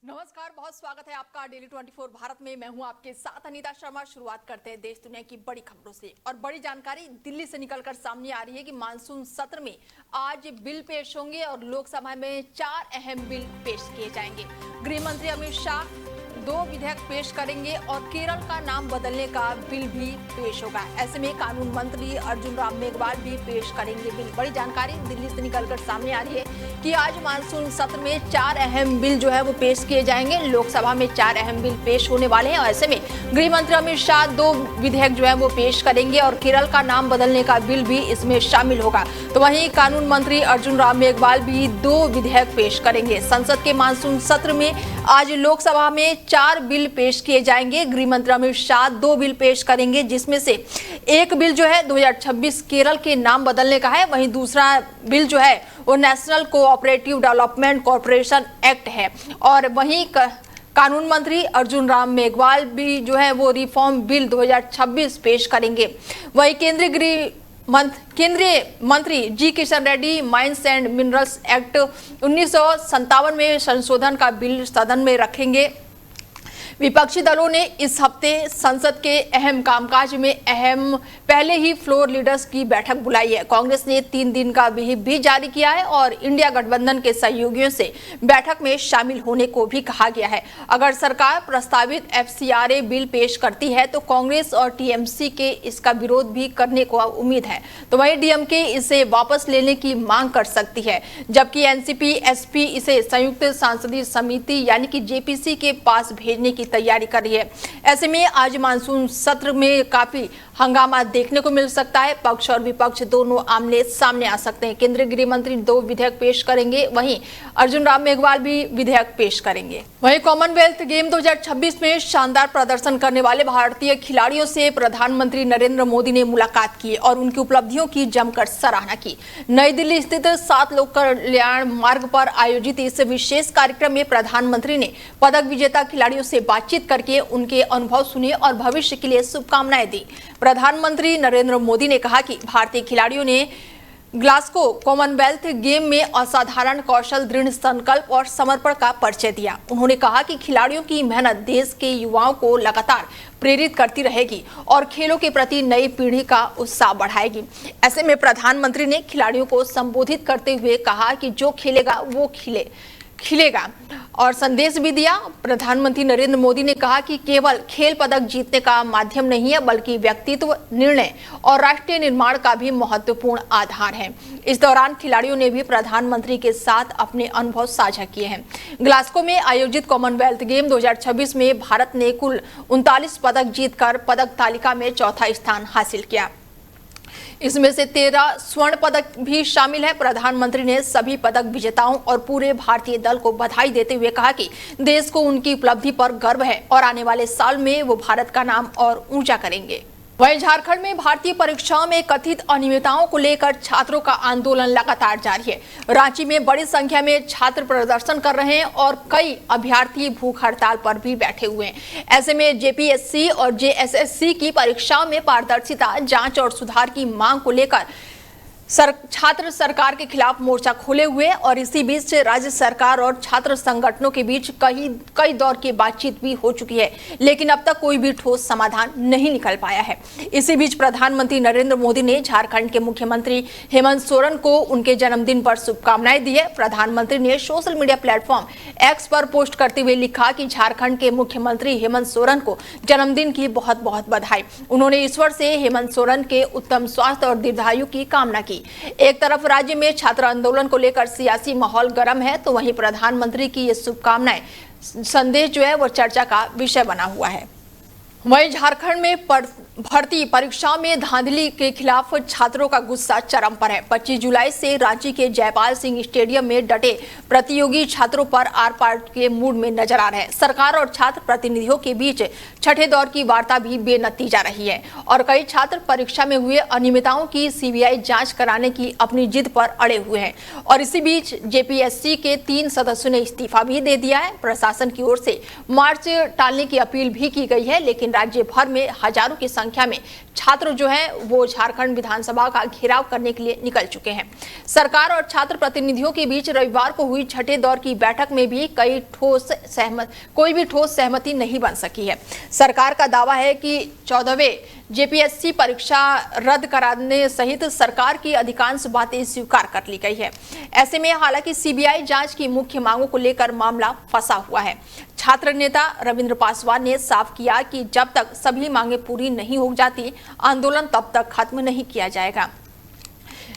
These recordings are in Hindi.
नमस्कार, बहुत स्वागत है आपका डेली 24 भारत में। मैं हूं आपके साथ अनीता शर्मा। शुरुआत करते हैं देश दुनिया की बड़ी खबरों से। और बड़ी जानकारी दिल्ली से निकलकर सामने आ रही है कि मानसून सत्र में आज बिल पेश होंगे और लोकसभा में 4 अहम बिल पेश किए जाएंगे। गृह मंत्री अमित शाह 2 विधेयक पेश करेंगे और केरल का नाम बदलने का बिल भी पेश होगा। ऐसे में कानून मंत्री अर्जुन राम मेघवाल भी पेश करेंगे बिल। बड़ी जानकारी दिल्ली से निकलकर सामने आ रही है कि आज मानसून सत्र में 4 अहम बिल जो है वो पेश किए जाएंगे। लोकसभा में 4 अहम बिल पेश होने वाले हैं और ऐसे में गृह मंत्री अमित शाह 2 विधेयक जो है वो पेश करेंगे और केरल का नाम बदलने का बिल भी इसमें शामिल होगा। तो वहीं कानून मंत्री अर्जुन राम मेघवाल भी 2 विधेयक पेश करेंगे। संसद के मानसून सत्र में आज लोकसभा में 4 बिल पेश किए जाएंगे। गृह मंत्री अमित शाह 2 बिल पेश करेंगे, जिसमें से एक बिल जो है 2026 केरल के नाम बदलने का है। वहीं दूसरा बिल जो है वो national cooperative development corporation act है। और वहीं कानून मंत्री अर्जुन राम मेघवाल भी जो है वो रिफॉर्म बिल 2026 पेश करेंगे। वहीं केंद्रीय मंत्री ji Kishan Reddy mines and minerals act 1957 में संशोधन का बिल सदन में रखेंगे। विपक्षी दलों ने इस हफ्ते संसद के अहम कामकाज में पहले ही फ्लोर लीडर्स की बैठक बुलाई है। कांग्रेस ने 3 दिन का व्हिप भी जारी किया है और इंडिया गठबंधन के सहयोगियों से बैठक में शामिल होने को भी कहा गया है। अगर सरकार प्रस्तावित FCRA बिल पेश करती है तो कांग्रेस और TMC के इसका विरोध भी करने को उम्मीद है। तो वहीं DMK इसे वापस लेने की मांग कर सकती है, जबकि NCP SP इसे संयुक्त संसदीय समिति यानी कि JPC के पास भेजने की तैयारी कर रही है। ऐसे में आज मानसून सत्र में काफी हंगामा देखने को मिल सकता है। पक्ष और विपक्ष दोनों आमने सामने आ सकते हैं। केंद्रीय गृह मंत्री 2 विधेयक पेश करेंगे, वहीं अर्जुन राम मेघवाल भी विधेयक पेश करेंगे। वहीं कॉमनवेल्थ गेम 2026 में शानदार प्रदर्शन करने वाले भारतीय खिलाड़ियों से प्रधानमंत्री नरेंद्र मोदी ने मुलाकात की और उनकी उपलब्धियों की जमकर सराहना की। नई दिल्ली स्थित 7 लोक कल्याण मार्ग पर आयोजित इस विशेष कार्यक्रम में प्रधानमंत्री ने पदक विजेता खिलाड़ियों से बातचीत करके उनके अनुभव सुने और भविष्य के लिए शुभकामनाएं दी। प्रधानमंत्री नरेंद्र मोदी ने कहा कि भारतीय खिलाड़ियों ने ग्लासगो कॉमनवेल्थ गेम में असाधारण कौशल, दृढ़ संकल्प और समर्पण का परिचय दिया। उन्होंने कहा कि खिलाड़ियों की मेहनत देश के युवाओं को लगातार प्रेरित करती रहेगी और खेलों के प्रति नई पीढ़ी का उत्साह बढ़ाएगी। ऐसे में प्रधानमंत्री ने खिलाड़ियों को संबोधित करते हुए कहा कि जो खेलेगा वो खिलेगा और संदेश भी दिया। प्रधानमंत्री नरेंद्र मोदी ने कहा कि केवल खेल पदक जीतने का माध्यम नहीं है, बल्कि व्यक्तित्व, निर्णय और राष्ट्रीय निर्माण का भी महत्वपूर्ण आधार है। इस दौरान खिलाड़ियों ने भी प्रधानमंत्री के साथ अपने अनुभव साझा किए हैं। ग्लासगो में आयोजित कॉमनवेल्थ गेम 2026 में भारत ने कुल 39 पदक जीतकर पदक तालिका में 4था स्थान हासिल किया। इसमें से 13 स्वर्ण पदक भी शामिल है। प्रधानमंत्री ने सभी पदक विजेताओं और पूरे भारतीय दल को बधाई देते हुए कहा कि देश को उनकी उपलब्धि पर गर्व है और आने वाले साल में वो भारत का नाम और ऊंचा करेंगे। वहीं झारखंड में भारतीय परीक्षाओं में कथित अनियमितताओं को लेकर छात्रों का आंदोलन लगातार जारी है। रांची में बड़ी संख्या में छात्र प्रदर्शन कर रहे हैं और कई अभ्यर्थी भूख हड़ताल पर भी बैठे हुए हैं। ऐसे में JPSC और JSSC की परीक्षाओं में पारदर्शिता, जांच और सुधार की मांग को लेकर छात्र सरकार के खिलाफ मोर्चा खोले हुए और इसी बीच राज्य सरकार और छात्र संगठनों के बीच कई दौर की बातचीत भी हो चुकी है, लेकिन अब तक कोई भी ठोस समाधान नहीं निकल पाया है। इसी बीच प्रधानमंत्री नरेंद्र मोदी ने झारखंड के मुख्यमंत्री हेमंत सोरेन को उनके जन्मदिन पर शुभकामनाएं दी है। प्रधानमंत्री ने सोशल मीडिया प्लेटफॉर्म X पर पोस्ट करते हुए लिखा कि झारखंड के मुख्यमंत्री हेमंत सोरेन को जन्मदिन की बहुत बहुत बधाई। उन्होंने ईश्वर से हेमंत सोरेन के उत्तम स्वास्थ्य और दीर्घायु की कामना की। एक तरफ राज्य में छात्र आंदोलन को लेकर सियासी माहौल गर्म है, तो वहीं प्रधानमंत्री की ये शुभकामनाएं संदेश जो है वो चर्चा का विषय बना हुआ है। वहीं झारखंड में भर्ती परीक्षाओं में धांधली के खिलाफ छात्रों का गुस्सा चरम पर है। 25 जुलाई से रांची के जयपाल सिंह स्टेडियम में डटे प्रतियोगी छात्रों पर आर पार के मूड में नजर आ रहे हैं। सरकार और छात्र प्रतिनिधियों के बीच छठे दौर की वार्ता भी बेनतीजा रही है और कई छात्र परीक्षा में हुए अनियमितताओं की CBI जांच कराने की अपनी जिद पर अड़े हुए हैं। और इसी बीच JPSC के 3 सदस्यों ने इस्तीफा भी दे दिया है। प्रशासन की ओर से मार्च टालने की अपील भी की गई है, लेकिन राज्य भर में हजारों की संख्या में छात्र जो है वो झारखंड विधानसभा का घेराव करने के लिए निकल चुके हैं। सरकार और छात्र प्रतिनिधियों के बीच रविवार को हुई छठे दौर की बैठक में भी कोई भी ठोस सहमति नहीं बन सकी है। सरकार का दावा है कि 14वें जेपीएससी परीक्षा रद्द कराने सहित सरकार की अधिकांश बातें स्वीकार कर ली गई है। ऐसे में हालांकि सीबीआई जांच की मुख्य मांगों को लेकर मामला फंसा हुआ है। छात्र नेता रविंद्र पासवान ने साफ किया कि जब तक सभी मांगें पूरी नहीं हो जाती, आंदोलन तब तक खत्म नहीं किया जाएगा।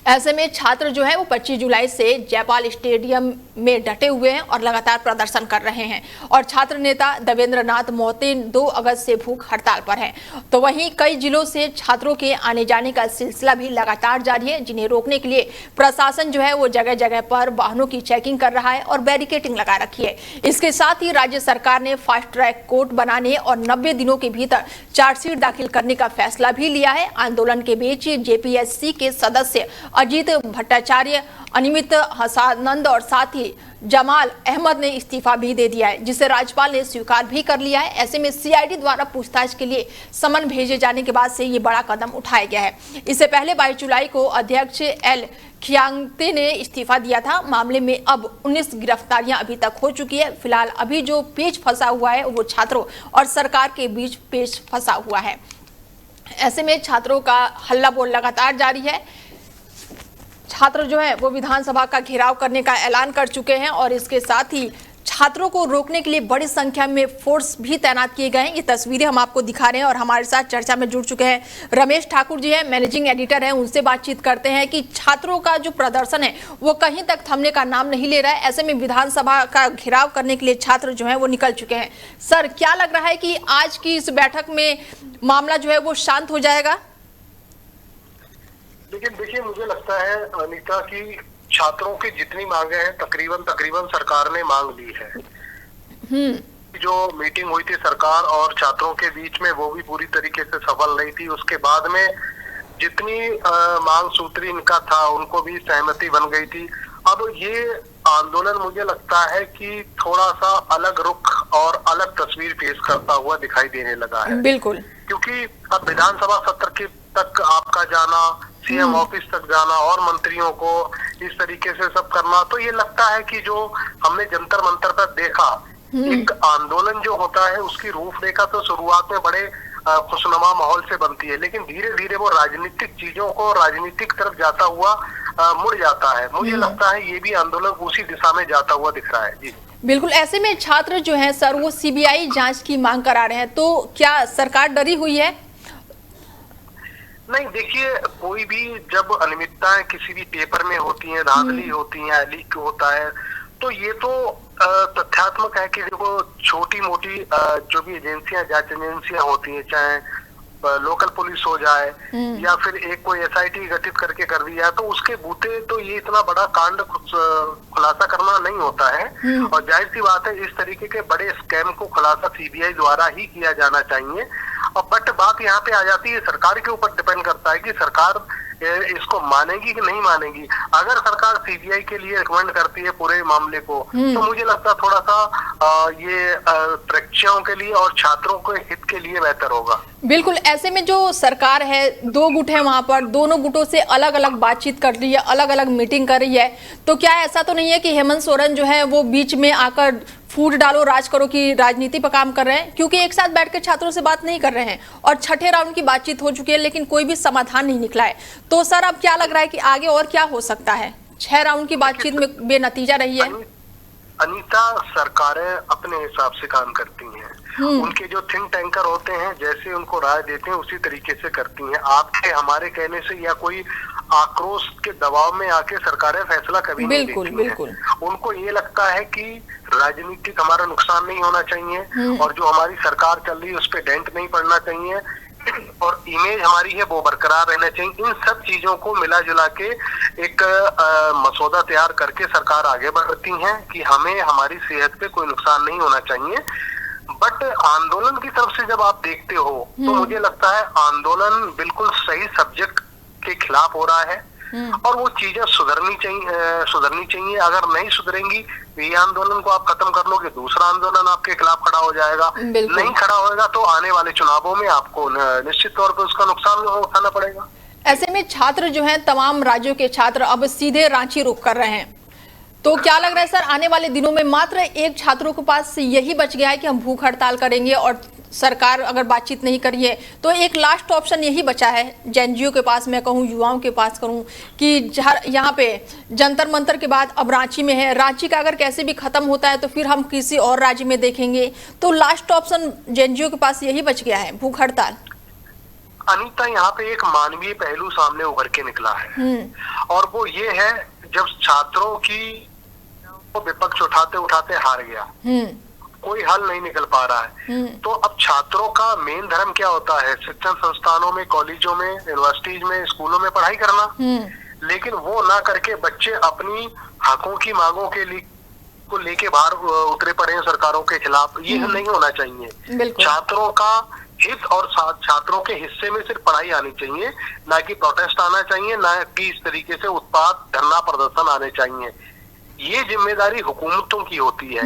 ऐसे में छात्र जो है वो 25 जुलाई से जयपाल स्टेडियम में डटे हुए हैं और लगातार प्रदर्शन कर रहे हैं और छात्र नेता देवेंद्र नाथ मोहते 2 अगस्त से भूख हड़ताल पर हैं। तो वहीं कई जिलों से छात्रों के आने जाने का सिलसिला भी लगातार जारी है, जिन्हें रोकने के लिए प्रशासन जो है वो जगह जगह पर वाहनों की चेकिंग कर रहा है और बैरिकेडिंग लगा रखी है। इसके साथ ही राज्य सरकार ने फास्ट ट्रैक कोर्ट बनाने और 90 दिनों के भीतर चार्जशीट दाखिल करने का फैसला भी लिया है। आंदोलन के बीच जेपीएससी के सदस्य अजीत भट्टाचार्य, अनिमित हसानंद और साथ ही जमाल अहमद ने इस्तीफा भी दे दिया है, जिसे राज्यपाल ने स्वीकार भी कर लिया है। ऐसे में सीआईडी द्वारा पूछताछ के लिए समन भेजे जाने के बाद से ये बड़ा कदम उठाया गया है। इससे पहले 22 जुलाई को अध्यक्ष एल खियांगते ने इस्तीफा दिया था। मामले में अब 19 गिरफ्तारियां अभी तक हो चुकी है। फिलहाल अभी जो पेच फंसा हुआ है वो छात्रों और सरकार के बीच पेच फंसा हुआ है। ऐसे में छात्रों का हल्ला बोल लगातार जारी है। छात्र जो है वो विधानसभा का घेराव करने का ऐलान कर चुके हैं और इसके साथ ही छात्रों को रोकने के लिए बड़ी संख्या में फोर्स भी तैनात किए गए हैं। ये तस्वीरें हम आपको दिखा रहे हैं और हमारे साथ चर्चा में जुड़ चुके हैं रमेश ठाकुर जी हैं, मैनेजिंग एडिटर हैं। उनसे बातचीत करते हैं कि छात्रों का जो प्रदर्शन है वो कहीं तक थमने का नाम नहीं ले रहा है। ऐसे में विधानसभा का घेराव करने के लिए छात्र जो है वो निकल चुके हैं। सर, क्या लग रहा है कि आज की इस बैठक में मामला जो है वो शांत हो जाएगा? लेकिन देखिए, मुझे लगता है अनीता की छात्रों की जितनी मांगे हैं तकरीबन सरकार ने मांग ली है। जो मीटिंग हुई थी सरकार और छात्रों के बीच में वो भी पूरी तरीके से सफल नहीं थी। उसके बाद में जितनी मांग सूत्री इनका था उनको भी सहमति बन गई थी। अब ये आंदोलन मुझे लगता है कि थोड़ा सा अलग रुख और अलग तस्वीर पेश करता हुआ दिखाई देने लगा है। बिल्कुल, क्योंकि अब विधानसभा सत्र के तक आपका जाना, सीएम ऑफिस तक जाना और मंत्रियों को इस तरीके से सब करना, तो ये लगता है कि जो हमने जंतर मंतर पर देखा, एक आंदोलन जो होता है उसकी रूपरेखा तो शुरुआत में बड़े खुशनुमा माहौल से बनती है, लेकिन धीरे धीरे वो राजनीतिक चीजों को राजनीतिक तरफ जाता हुआ मुड़ जाता है। मुझे लगता है ये भी आंदोलन उसी दिशा में जाता हुआ दिख रहा है। जी बिल्कुल। ऐसे में छात्र जो हैं सर वो सीबीआई जांच की मांग करा रहे हैं, तो क्या सरकार डरी हुई है? नहीं, देखिए, कोई भी जब अनियमितताएं किसी भी पेपर में होती हैं, धांधली होती है, लीक होता है, तो ये तो तथ्यात्मक है कि देखो छोटी मोटी जो भी एजेंसियां, जांच एजेंसियां होती हैं, चाहे लोकल पुलिस हो जाए या फिर एक कोई एसआईटी गठित करके कर दिया, तो उसके बूते तो ये इतना बड़ा कांड खुलासा करना नहीं होता है। और जाहिर सी बात है इस तरीके के बड़े स्कैम को खुलासा सीबीआई द्वारा ही किया जाना चाहिए। और बट बात यहाँ पे आ जाती है, सरकार के ऊपर डिपेंड करता है कि सरकार इसको मानेगी कि नहीं मानेगी। अगर सरकार सीबीआई के लिए रिकमेंड करती है पूरे मामले को, तो मुझे लगता है थोड़ा सा ये परीक्षाओं के लिए और छात्रों के हित के लिए बेहतर होगा। बिल्कुल। ऐसे में जो सरकार है, 2 गुट है वहां पर, दोनों गुटों से अलग अलग बातचीत कर रही है, अलग अलग मीटिंग कर रही है, तो क्या ऐसा तो नहीं है कि हेमंत सोरेन जो है वो बीच में आकर फूट डालो राज करो की राजनीति पर काम कर रहे हैं? क्योंकि एक साथ बैठकर छात्रों से बात नहीं कर रहे हैं और छठे राउंड की बातचीत हो चुकी है लेकिन कोई भी समाधान नहीं निकला है। तो सर अब क्या लग रहा है कि आगे और क्या हो सकता है? 6 राउंड की बातचीत में बेनतीजा रही है। अनीता, सरकारें अपने हिसाब से काम करती हैं। उनके जो थिंक टैंकर होते हैं जैसे उनको राय देते हैं उसी तरीके से करती हैं। आपके हमारे कहने से या कोई आक्रोश के दबाव में आके सरकारें फैसला कभी नहीं लेती हैं। उनको ये लगता है कि राजनीतिक हमारा नुकसान नहीं होना चाहिए और जो हमारी सरकार चल रही है उस पर डेंट नहीं पड़ना चाहिए और इमेज हमारी है वो बरकरार रहना चाहिए। इन सब चीजों को मिला जुला के एक मसौदा तैयार करके सरकार आगे बढ़ती है कि हमें हमारी सेहत पे कोई नुकसान नहीं होना चाहिए। बट आंदोलन की तरफ से जब आप देखते हो तो मुझे लगता है आंदोलन बिल्कुल सही सब्जेक्ट के खिलाफ हो रहा है। और वो चीजें सुधरनी चाहिए। अगर नहीं सुधरेंगी तो ये आंदोलन को आप खत्म कर लोगे, दूसरा आंदोलन आपके खिलाफ खड़ा हो जाएगा। नहीं खड़ा होगा तो आने वाले चुनावों में आपको निश्चित तौर पर उसका नुकसान उठाना पड़ेगा। ऐसे में छात्र जो हैं, तमाम राज्यों के छात्र अब सीधे रांची रुक कर रहे हैं, तो क्या लग रहा है सर, आने वाले दिनों में मात्र एक छात्रों के पास यही बच गया है कि हम भूख हड़ताल करेंगे और सरकार अगर बातचीत नहीं करिए तो एक लास्ट ऑप्शन यही बचा है जेएनयू के पास, मैं कहूँ युवाओं के पास कहूँ कि यहाँ पे जंतर मंतर के बाद अब रांची में है, रांची का अगर कैसे भी खत्म होता है तो फिर हम किसी और राज्य में देखेंगे, तो लास्ट ऑप्शन जेएनयू के पास यही बच गया है, भूख हड़ताल। अनीता, यहाँ पे एक मानवीय पहलू सामने उभर के निकला है और वो ये है, जब छात्रों की विपक्ष उठाते उठाते हार गया, कोई हल नहीं निकल पा रहा है, तो अब छात्रों का मेन धर्म क्या होता है? शिक्षण संस्थानों में, कॉलेजों में, यूनिवर्सिटीज में, स्कूलों में पढ़ाई करना। लेकिन वो ना करके बच्चे अपनी हकों की मांगों के लिए को लेके बाहर उतरे पड़े हैं सरकारों के खिलाफ। ये नहीं होना चाहिए। छात्रों का हित और छात्रों के हिस्से में सिर्फ पढ़ाई आनी चाहिए, ना कि प्रोटेस्ट आना चाहिए, ना कि इस तरीके से उत्पाद, धरना प्रदर्शन आने चाहिए। ये जिम्मेदारी हुकूमतों की होती है।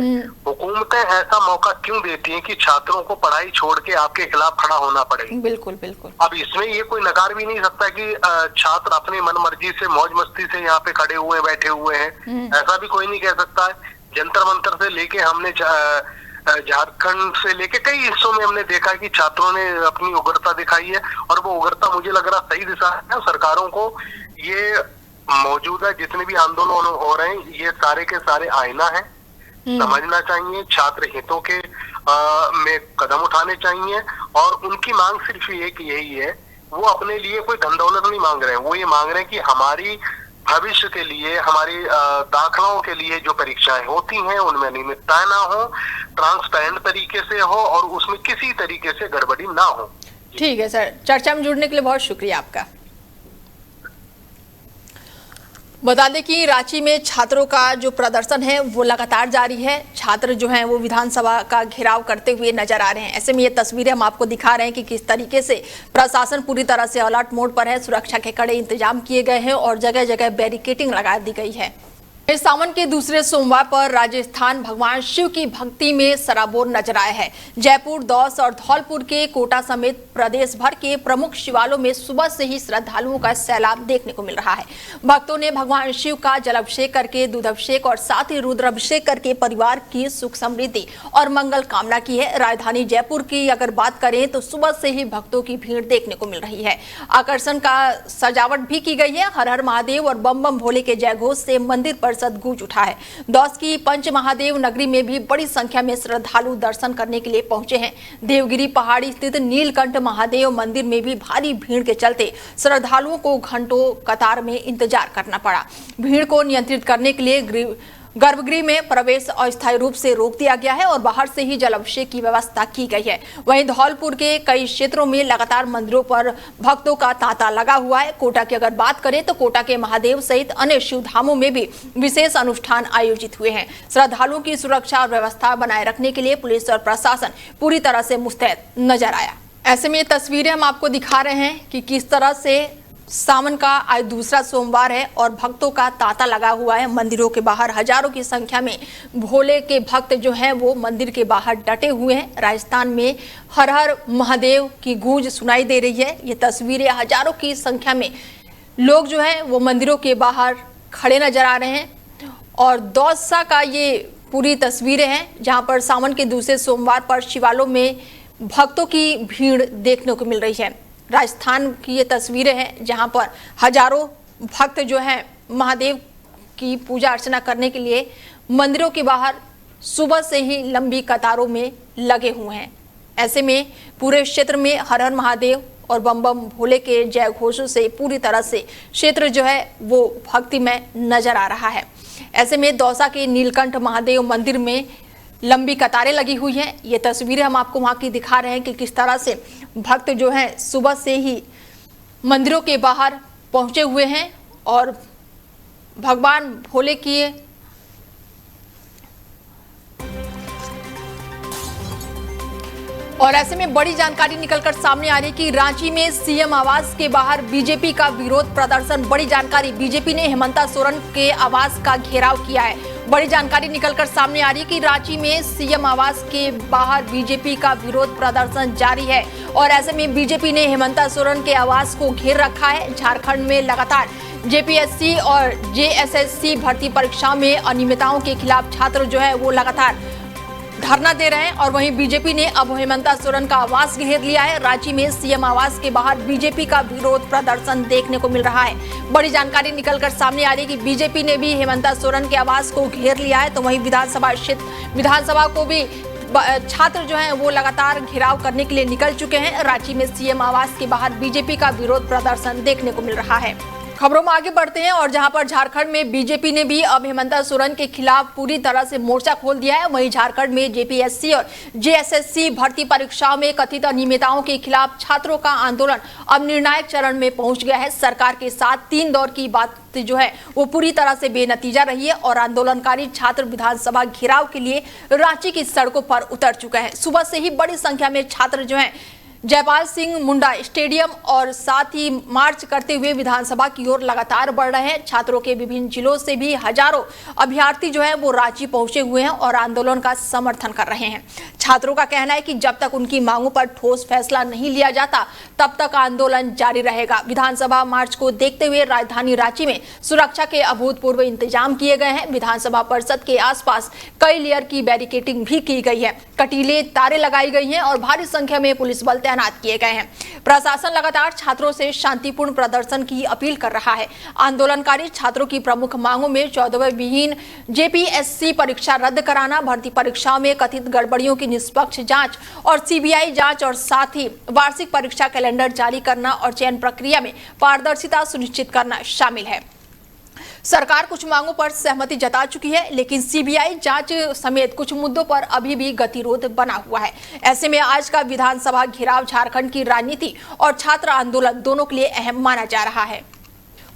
हुकूमतें ऐसा मौका क्यों देती हैं कि छात्रों को पढ़ाई छोड़ के आपके खिलाफ खड़ा होना पड़े? बिल्कुल बिल्कुल। अब इसमें ये कोई नकार भी नहीं सकता कि छात्र अपनी मन मर्जी से, मौज मस्ती से यहाँ पे खड़े हुए बैठे हुए हैं, ऐसा भी कोई नहीं कह सकता है। जंतर मंतर से लेके हमने झारखंड से लेके कई हिस्सों में हमने देखा कि छात्रों ने अपनी उग्रता दिखाई है और वो उग्रता मुझे लग रहा सही दिशा है। सरकारों को ये मौजूदा जितने भी आंदोलन हो रहे हैं, ये सारे के सारे आईना है, समझना चाहिए, छात्र हितों के में कदम उठाने चाहिए और उनकी मांग सिर्फ एक यही है, वो अपने लिए कोई धन दौलत नहीं मांग रहे हैं, वो ये मांग रहे हैं कि हमारी भविष्य के लिए, हमारी दाखिलों के लिए जो परीक्षाएं होती हैं उनमें अनियमितताएं ना हो, ट्रांसपेरेंट तरीके से हो और उसमें किसी तरीके से गड़बड़ी ना हो। ठीक है सर, चर्चा में जुड़ने के लिए बहुत शुक्रिया आपका। बता दें कि रांची में छात्रों का जो प्रदर्शन है वो लगातार जारी है। छात्र जो हैं वो विधानसभा का घेराव करते हुए नजर आ रहे हैं। ऐसे में ये तस्वीरें हम आपको दिखा रहे हैं कि किस तरीके से प्रशासन पूरी तरह से अलर्ट मोड पर है, सुरक्षा के कड़े इंतजाम किए गए हैं और जगह जगह बैरिकेडिंग लगा दी गई है। इस सावन के दूसरे सोमवार पर राजस्थान भगवान शिव की भक्ति में सराबोर नजर आया है। जयपुर, दौसा और धौलपुर के कोटा समेत प्रदेश भर के प्रमुख शिवालयों में सुबह से ही श्रद्धालुओं का सैलाब देखने को मिल रहा है। भक्तों ने भगवान शिव का जलाभिषेक करके, दूधाभिषेक और साथ ही रुद्राभिषेक करके परिवार की सुख समृद्धि और मंगल कामना की है। राजधानी जयपुर की अगर बात करें तो सुबह से ही भक्तों की भीड़ देखने को मिल रही है। आकर्षण का सजावट भी की गई है। हर हर महादेव और बम बम भोले के जयघोष से मंदिर परिसर गूंज उठा है। दौस की पंच महादेव नगरी में भी बड़ी संख्या में श्रद्धालु दर्शन करने के लिए पहुंचे हैं। देवगिरी पहाड़ी स्थित नीलकंठ महादेव मंदिर में भी भारी भीड़ के चलते श्रद्धालुओं को घंटों कतार में इंतजार करना पड़ा। भीड़ को नियंत्रित करने के लिए गर्भगृह में प्रवेश अस्थायी रूप से रोक दिया गया है और बाहर से ही जलाभिषेक की व्यवस्था की गई है। वहीं धौलपुर के कई क्षेत्रों में लगातार मंदिरों पर भक्तों का तांता लगा हुआ है। कोटा की अगर बात करें तो कोटा के महादेव सहित अन्य शिव धामों में भी विशेष अनुष्ठान आयोजित हुए हैं। श्रद्धालुओं की सुरक्षा और व्यवस्था बनाए रखने के लिए पुलिस और प्रशासन पूरी तरह से मुस्तैद नजर आया। ऐसे में ये तस्वीरें हम आपको दिखा रहे हैं कि किस तरह से सावन का आज दूसरा सोमवार है और भक्तों का तांता लगा हुआ है। मंदिरों के बाहर हजारों की संख्या में भोले के भक्त जो हैं वो मंदिर के बाहर डटे हुए हैं। राजस्थान में हर हर महादेव की गूंज सुनाई दे रही है। ये तस्वीरें हजारों की संख्या में लोग जो हैं वो मंदिरों के बाहर खड़े नजर आ रहे हैं और दौसा का ये पूरी तस्वीरें हैं जहां पर सावन के दूसरे सोमवार पर शिवालयों में भक्तों की भीड़ देखने को मिल रही है। राजस्थान की ये तस्वीरें हैं जहां पर हजारों भक्त जो हैं महादेव की पूजा अर्चना करने के लिए मंदिरों के बाहर सुबह से ही लंबी कतारों में लगे हुए हैं। ऐसे में पूरे क्षेत्र में हर हर महादेव और बम बम भोले के जय घोषों से पूरी तरह से क्षेत्र जो है वो भक्तिमय नजर आ रहा है। ऐसे में दौसा के नीलकंठ महादेव मंदिर में लंबी कतारें लगी हुई हैं। ये तस्वीरें हम आपको वहां की दिखा रहे हैं कि किस तरह से भक्त जो हैं सुबह से ही मंदिरों के बाहर पहुंचे हुए हैं और भगवान भोले की और ऐसे में बड़ी जानकारी निकलकर सामने आ रही है कि रांची में सीएम आवास के बाहर बीजेपी का विरोध प्रदर्शन। बड़ी जानकारी, बीजेपी ने हेमंता सोरेन के आवास का घेराव किया है। बड़ी जानकारी निकलकर सामने आ रही है कि रांची में सीएम आवास के बाहर बीजेपी का विरोध प्रदर्शन जारी है और ऐसे में बीजेपी ने हेमंता सोरेन के आवास को घेर रखा है। झारखंड में लगातार जेपीएससी और जेएसएससी भर्ती परीक्षा में अनियमितताओं के खिलाफ छात्र जो है वो लगातार धरना दे रहे हैं और वहीं बीजेपी ने अब हेमंता सोरेन का आवास घेर लिया है। रांची में सीएम आवास के बाहर बीजेपी का विरोध प्रदर्शन देखने को मिल रहा है। बड़ी जानकारी निकलकर सामने आ रही है कि बीजेपी ने भी हेमंता सोरेन के आवास को घेर लिया है, तो वहीं विधानसभा को भी छात्र जो हैं वो लगातार घेराव करने के लिए निकल चुके हैं। रांची में सीएम आवास के बाहर बीजेपी का विरोध प्रदर्शन देखने को मिल रहा है। खबरों में आगे बढ़ते हैं और जहां पर झारखंड में बीजेपी ने भी अब हेमंता सोरेन के खिलाफ पूरी तरह से मोर्चा खोल दिया है। वहीं झारखंड में जेपीएससी और जेएसएससी भर्ती परीक्षाओं में कथित अनियमितताओं के खिलाफ छात्रों का आंदोलन अब निर्णायक चरण में पहुंच गया है। सरकार के साथ 3 दौर की बात जो है वो पूरी तरह से बेनतीजा रही है और आंदोलनकारी छात्र विधानसभा घेराव के लिए रांची की सड़कों पर उतर चुके हैं। सुबह से ही बड़ी संख्या में छात्र जो है जयपाल सिंह मुंडा स्टेडियम और साथ ही मार्च करते हुए विधानसभा की ओर लगातार बढ़ रहे हैं। छात्रों के विभिन्न जिलों से भी हजारों अभ्यर्थी जो है वो रांची पहुंचे हुए हैं और आंदोलन का समर्थन कर रहे हैं। छात्रों का कहना है कि जब तक उनकी मांगों पर ठोस फैसला नहीं लिया जाता तब तक आंदोलन जारी रहेगा। विधानसभा मार्च को देखते हुए राजधानी रांची में सुरक्षा के अभूतपूर्व इंतजाम किए गए हैं। विधानसभा परिसद के आसपास कई लेयर की बैरिकेडिंग भी की गई है, कटीले तारे लगाई गई हैं और भारी संख्या में पुलिस बल तैनात किए गए हैं। प्रशासन लगातार छात्रों से शांतिपूर्ण प्रदर्शन की अपील कर रहा है। आंदोलनकारी छात्रों की प्रमुख मांगों में 14वीं विहीन जेपीएससी परीक्षा रद्द कराना, भर्ती परीक्षाओं में कथित गड़बड़ियों की निष्पक्ष जांच और सीबीआई जांच और साथ ही वार्षिक परीक्षा कैलेंडर जारी करना और चयन प्रक्रिया में पारदर्शिता सुनिश्चित करना शामिल है। सरकार कुछ मांगों पर सहमति जता चुकी है, लेकिन सीबीआई जांच समेत कुछ मुद्दों पर अभी भी गतिरोध बना हुआ है। ऐसे में आज का विधानसभा घेराव झारखंड की राजनीति और छात्र आंदोलन दोनों के लिए अहम माना जा रहा है।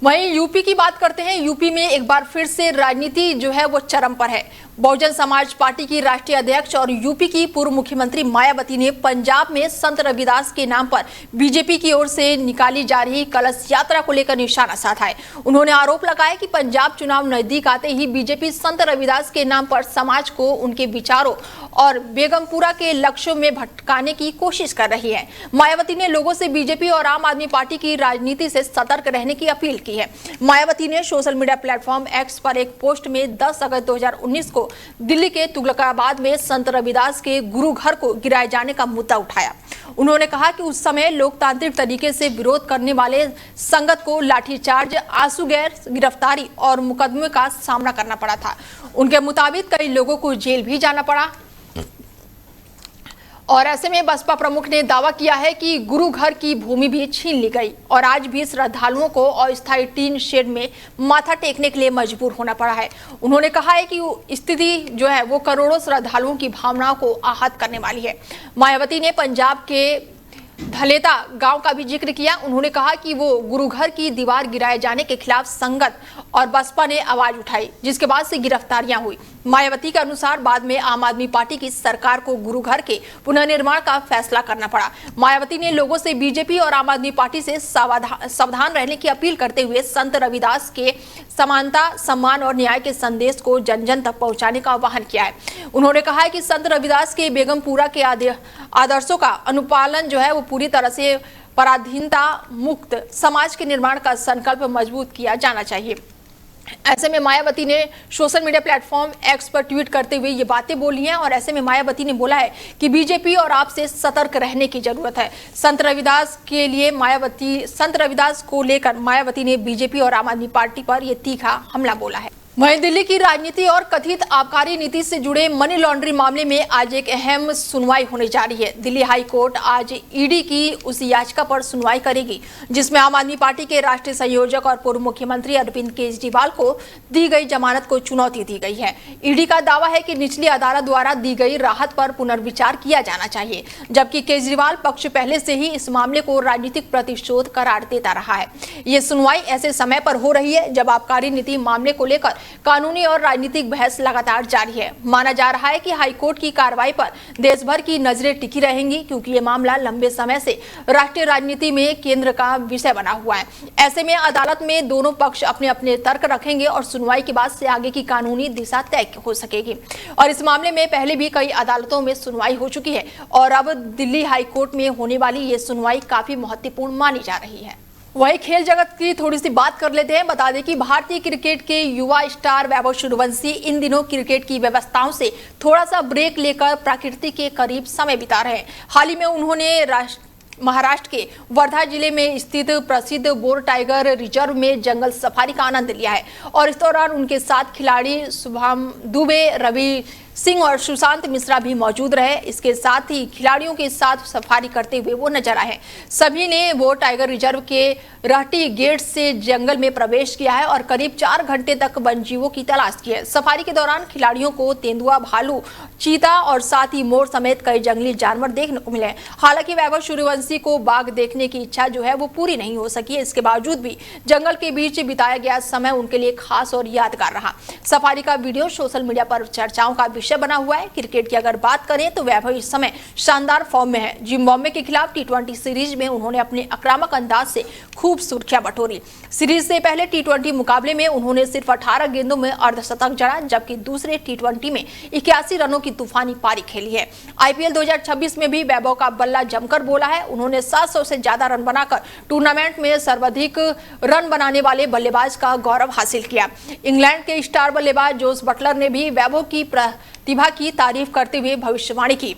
वहीं यूपी की बात करते हैं। यूपी में एक बार फिर से राजनीति जो है वो चरम पर है। बहुजन समाज पार्टी की राष्ट्रीय अध्यक्ष और यूपी की पूर्व मुख्यमंत्री मायावती ने पंजाब में संत रविदास के नाम पर बीजेपी की ओर से निकाली जा रही कलश यात्रा को लेकर निशाना साधा है। उन्होंने आरोप लगाया कि पंजाब चुनाव नजदीक आते ही बीजेपी संत रविदास के नाम पर समाज को उनके विचारों और बेगमपुरा के लक्ष्यों में भटकाने की कोशिश कर रही है। मायावती ने लोगों से बीजेपी और आम आदमी पार्टी की राजनीति से सतर्क रहने की अपील की है। मायावती ने सोशल मीडिया प्लेटफॉर्म एक्स पर एक पोस्ट में 10 अगस्त 2019 को दिल्ली के तुगलकाबाद में संत रविदास के गुरु घर को गिराए जाने का मुद्दा उठाया। उन्होंने कहा कि उस समय लोकतांत्रिक तरीके से विरोध करने वाले संगत को लाठीचार्ज, आंसू गैस, गिरफ्तारी और मुकदमे का सामना करना पड़ा था। उनके मुताबिक कई लोगों को जेल भी जाना पड़ा और ऐसे में बसपा प्रमुख ने दावा किया है कि गुरु घर की भूमि भी छीन ली गई और आज भी श्रद्धालुओं को अस्थायी टीन शेड में माथा टेकने के लिए मजबूर होना पड़ा है। उन्होंने कहा है कि स्थिति जो है वो करोड़ों श्रद्धालुओं की भावनाओं को आहत करने वाली है। मायावती ने पंजाब के धलेता गांव का भी जिक्र किया। उन्होंने कहा कि वो गुरु घर की दीवार गिराए जाने के खिलाफ संगत और बसपा ने आवाज उठाई, जिसके बाद से गिरफ्तारियां हुई। मायावती के अनुसार बाद में आम आदमी पार्टी की सरकार को गुरु घर के पुनर्निर्माण का फैसला करना पड़ा। मायावती ने लोगों से बीजेपी और आम आदमी पार्टी से सावधान रहने की अपील करते हुए संत रविदास के समानता, सम्मान और न्याय के संदेश को जन जन तक पहुंचाने का आह्वान किया है। उन्होंने कहा है कि संत रविदास के बेगमपुरा के आदर्शों का अनुपालन जो है वो पूरी तरह से पराधीनता मुक्त समाज के निर्माण का संकल्प मजबूत किया जाना चाहिए। ऐसे में मायावती ने सोशल मीडिया प्लेटफॉर्म एक्स पर ट्वीट करते हुए ये बातें बोली हैं और ऐसे में मायावती ने बोला है कि बीजेपी और आपसे सतर्क रहने की जरूरत है। संत रविदास को लेकर मायावती ने बीजेपी और आम आदमी पार्टी पर यह तीखा हमला बोला है। वहीं दिल्ली की राजनीति और कथित आबकारी नीति से जुड़े मनी लॉन्ड्रिंग मामले में आज एक अहम सुनवाई होने जा रही है। दिल्ली हाई कोर्ट आज ईडी की उस याचिका पर सुनवाई करेगी जिसमें आम आदमी पार्टी के राष्ट्रीय संयोजक और पूर्व मुख्यमंत्री अरविंद केजरीवाल को दी गई जमानत को चुनौती दी गई है। ईडी का दावा है कि निचली अदालत द्वारा दी गई राहत पर पुनर्विचार किया जाना चाहिए, जबकि केजरीवाल पक्ष पहले से ही इस मामले को राजनीतिक प्रतिशोध करार देता रहा है। ये सुनवाई ऐसे समय पर हो रही है जब आबकारी नीति मामले को लेकर कानूनी और राजनीतिक बहस लगातार जारी है। माना जा रहा है कि हाईकोर्ट की कार्रवाई पर देश भर की नजरें टिकी रहेंगी, क्योंकि ये मामला लंबे समय से राष्ट्रीय राजनीति में केंद्र का विषय बना हुआ है। ऐसे में अदालत में दोनों पक्ष अपने अपने तर्क रखेंगे और सुनवाई के बाद से आगे की कानूनी दिशा तय हो सकेगी। और इस मामले में पहले भी कई अदालतों में सुनवाई हो चुकी है और अब दिल्ली हाईकोर्ट में होने वाली ये सुनवाई काफी महत्वपूर्ण मानी जा रही है। वही खेल जगत की थोड़ी सी बात कर लेते हैं। बता दें कि भारतीय क्रिकेट के युवा स्टार वैभव सूर्यवंशी इन दिनों क्रिकेट की व्यवस्थाओं से थोड़ा सा ब्रेक लेकर प्रकृति के करीब समय बिता रहे हैं। हाल ही में उन्होंने महाराष्ट्र के वर्धा जिले में स्थित प्रसिद्ध बोर टाइगर रिजर्व में जंगल सफारी का आनंद लिया है और इस दौरान उनके साथ खिलाड़ी शुभम दुबे, रवि सिंह और सुशांत मिश्रा भी मौजूद रहे। इसके साथ ही खिलाड़ियों के साथ सफारी करते हुए वो नजर आए। सभी ने बोर टाइगर रिजर्व के रहटी गेट से जंगल में प्रवेश किया है और करीब 4 घंटे तक वन्यजीवों की तलाश की है। सफारी के दौरान खिलाड़ियों को तेंदुआ, भालू, चीता और साथ ही मोर समेत कई जंगली जानवर देखने को मिले। हालांकि वैभव सूर्यवंशी को बाघ देखने की इच्छा जो है वो पूरी नहीं हो सकी है। इसके बावजूद भी जंगल के बीच बिताया गया समय उनके लिए खास और यादगार रहा। सफारी का वीडियो सोशल मीडिया पर चर्चाओं का विषय बना हुआ है। क्रिकेट की अगर बात करें तो वैभव इस समय शानदार फॉर्म में है। जिम्बाब्वे के खिलाफ T20 सीरीज में उन्होंने अपने आक्रामक अंदाज से खूब सुर्खियां बटोरी। सीरीज से पहले T20 मुकाबले में उन्होंने सिर्फ 18 गेंदों में अर्धशतक जड़ा, जबकि दूसरे T20 में 81 रनों की तूफानी पारी खेली है। IPL 2026 में भी वैभव का बल्ला जमकर बोला है। उन्होंने 700 से ज्यादा रन बनाकर टूर्नामेंट में सर्वाधिक रन बनाने वाले बल्लेबाज का गौरव हासिल किया। इंग्लैंड के स्टार बल्लेबाज जोस बटलर ने भी वैभव की प्रतिभा की तारीफ करते हुए भविष्यवाणी की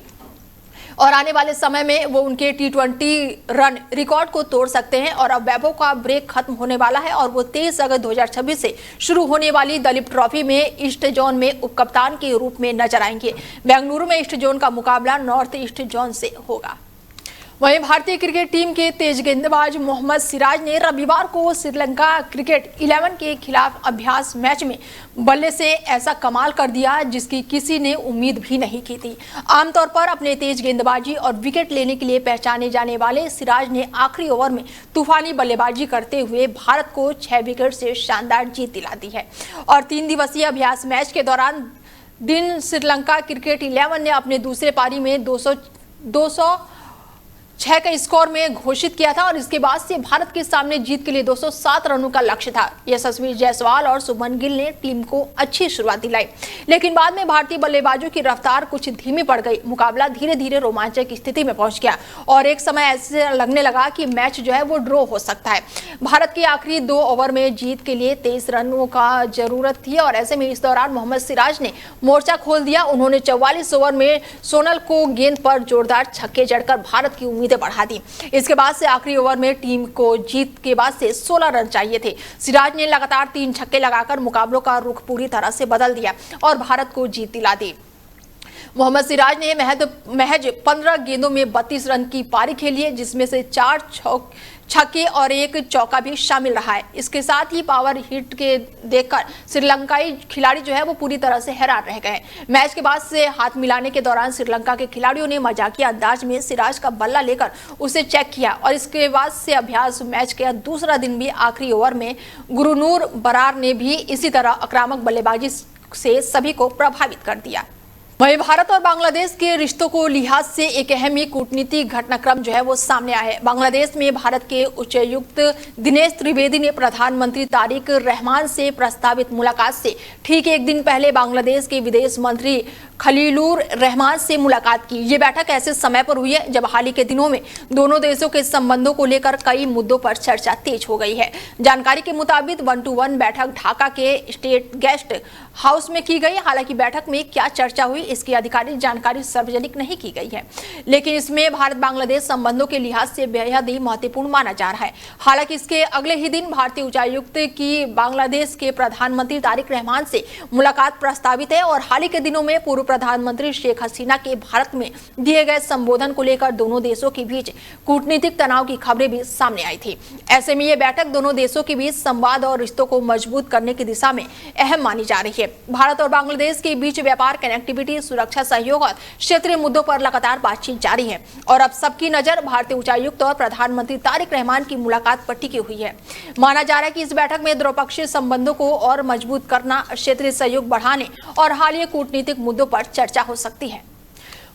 और आने वाले समय में वो उनके T20 रन रिकॉर्ड को तोड़ सकते हैं। और अब वैभव का ब्रेक खत्म होने वाला है और वो 23 अगस्त 2026 से शुरू होने वाली दलीप ट्रॉफी में ईस्ट जोन में उपकप्तान के रूप में नजर आएंगे। बेंगलुरु में ईस्ट जोन का मुकाबला नॉर्थ ईस्ट जोन से होगा। वहीं भारतीय क्रिकेट टीम के तेज गेंदबाज मोहम्मद सिराज ने रविवार को श्रीलंका क्रिकेट 11 के खिलाफ अभ्यास मैच में बल्ले से ऐसा कमाल कर दिया जिसकी किसी ने उम्मीद भी नहीं की थी। आमतौर पर अपने तेज गेंदबाजी और विकेट लेने के लिए पहचाने जाने वाले सिराज ने आखिरी ओवर में तूफानी बल्लेबाजी करते हुए भारत को 6 विकेट से शानदार जीत दिला दी है। और 3 दिवसीय अभ्यास मैच के दौरान दिन श्रीलंका क्रिकेट 11 ने अपने दूसरे पारी में 206 के स्कोर में घोषित किया था और इसके बाद से भारत के सामने जीत के लिए 207 रनों का लक्ष्य था। यशस्वी जायसवाल और शुभमन गिल ने टीम को अच्छी शुरुआत दिलाई, लेकिन बाद में भारतीय बल्लेबाजों की रफ्तार कुछ धीमी पड़ गई। मुकाबला धीरे धीरे रोमांचक स्थिति में पहुंच गया और एक समय ऐसे लगने लगा कि मैच जो है वो ड्रॉ हो सकता है। भारत की आखिरी 2 ओवर में जीत के लिए 23 रनों का जरूरत थी और ऐसे में इस दौरान मोहम्मद सिराज ने मोर्चा खोल दिया। उन्होंने 44 ओवर में सोनल को गेंद पर जोरदार छक्के जड़कर भारत की उम्मीदें बढ़ा दी। इसके बाद से आखिरी ओवर में टीम को जीत के बाद से 16 रन चाहिए थे। सिराज ने लगातार 3 छक्के लगाकर मुकाबलों का रुख पूरी तरह से बदल दिया और भारत को जीत दिला दी। मोहम्मद सिराज ने महज 15 गेंदों में 32 रन की पारी खेली है, जिसमें से 4 छक्के और 1 चौका भी शामिल रहा है। इसके साथ ही पावर हिट के देखकर श्रीलंकाई खिलाड़ी जो है वो पूरी तरह से हैरान रह गए। मैच के बाद से हाथ मिलाने के दौरान श्रीलंका के खिलाड़ियों ने मजाकिया अंदाज में सिराज का बल्ला लेकर उसे चेक किया और इसके बाद से अभ्यास मैच के दूसरा दिन भी आखिरी ओवर में गुरुनूर बरार ने भी इसी तरह आक्रामक बल्लेबाजी से सभी को प्रभावित कर दिया। वहीं भारत और बांग्लादेश के रिश्तों को लिहाज से एक अहम ही कूटनीतिक घटनाक्रम जो है वो सामने आया है। बांग्लादेश में भारत के उच्चायुक्त दिनेश त्रिवेदी ने प्रधानमंत्री तारिक रहमान से प्रस्तावित मुलाकात से ठीक एक दिन पहले बांग्लादेश के विदेश मंत्री खलीलुर रहमान से मुलाकात की। ये बैठक ऐसे समय पर हुई है जब हाल ही के दिनों में दोनों देशों के संबंधों को लेकर कई मुद्दों पर चर्चा तेज हो गई है। जानकारी के मुताबिक 1-to-1 बैठक ढाका के स्टेट गेस्ट हाउस में की गई। हालांकि बैठक में क्या चर्चा हुई इसकी आधिकारिक जानकारी सार्वजनिक नहीं की गई है, लेकिन इसमें भारत बांग्लादेश संबंधों के लिहाज से बेहद ही महत्वपूर्ण माना जा रहा है। हालांकि इसके अगले ही दिन भारतीय उच्चायुक्त की बांग्लादेश के प्रधानमंत्री तारिक रहमान से मुलाकात प्रस्तावित है और हाल ही के दिनों में पूर्व प्रधानमंत्री शेख हसीना के भारत में दिए गए संबोधन को लेकर दोनों देशों के बीच कूटनीतिक तनाव की खबरें भी सामने आई थी। ऐसे में यह बैठक दोनों देशों के बीच संवाद और रिश्तों को मजबूत करने की दिशा में अहम मानी जा रही है। भारत और बांग्लादेश के बीच व्यापार, कनेक्टिविटी, सुरक्षा सहयोग और क्षेत्रीय मुद्दों पर लगातार बातचीत जारी है और अब सबकी नजर भारतीय उच्चायुक्त और प्रधानमंत्री तारिक रहमान की मुलाकात पर टिकी हुई है। माना जा रहा है कि इस बैठक में द्विपक्षीय संबंधों को और मजबूत करना, क्षेत्रीय सहयोग बढ़ाने और हालिया कूटनीतिक मुद्दों पर चर्चा हो सकती है।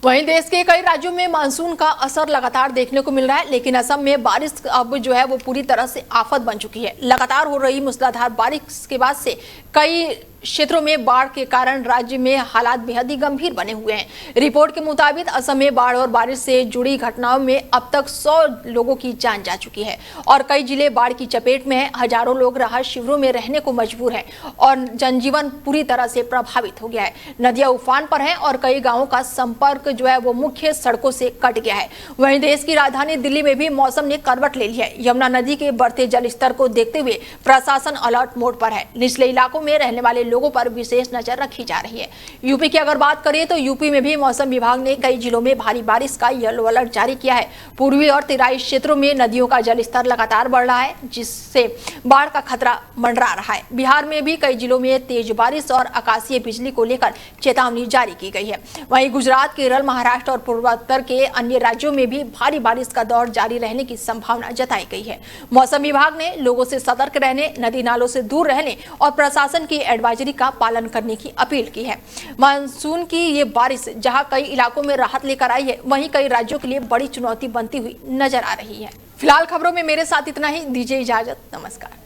वहीं देश के कई राज्यों में मानसून का असर लगातार देखने को मिल रहा है, लेकिन असम में बारिश अब जो है वो पूरी तरह से आफत बन चुकी है। लगातार हो रही मूसलाधार बारिश के बाद से कई क्षेत्रों में बाढ़ के कारण राज्य में हालात बेहद ही गंभीर बने हुए हैं। रिपोर्ट के मुताबिक असम में बाढ़ और बारिश से जुड़ी घटनाओं में अब तक 100 लोगों की जान जा चुकी है और कई जिले बाढ़ की चपेट में हैं। हजारों लोग राहत शिविरों में रहने को मजबूर हैं और जनजीवन पूरी तरह से प्रभावित हो गया है। नदियां उफान पर हैं और कई गाँवों का संपर्क जो है वो मुख्य सड़कों से कट गया है। वहीं देश की राजधानी दिल्ली में भी मौसम ने करवट ले ली है। यमुना नदी के बढ़ते जलस्तर को देखते हुए प्रशासन अलर्ट मोड पर है। निचले इलाकों में रहने वाले लोगों पर विशेष नजर रखी जा रही है। यूपी की अगर बात करें तो यूपी में भी मौसम विभाग ने कई जिलों में भारी बारिश का येलो अलर्ट जारी किया है। पूर्वी और तराई क्षेत्रों में नदियों का जलस्तर लगातार बढ़ रहा है, जिससे बाढ़ का खतरा मंडरा रहा है। बिहार में भी कई जिलों में तेज बारिश और आकाशीय बिजली को लेकर चेतावनी जारी की गई है। वहीं गुजरात, केरल, महाराष्ट्र और पूर्वोत्तर के अन्य राज्यों में भी भारी बारिश का दौर जारी रहने की संभावना जताई गई है। मौसम विभाग ने लोगों से सतर्क रहने, नदी नालों से दूर रहने और प्रशासन की एडवाइजरी का पालन करने की अपील की है। मानसून की ये बारिश जहां कई इलाकों में राहत लेकर आई है, वहीं कई राज्यों के लिए बड़ी चुनौती बनती हुई नजर आ रही है। फिलहाल खबरों में मेरे साथ इतना ही। दीजिए इजाजत, नमस्कार।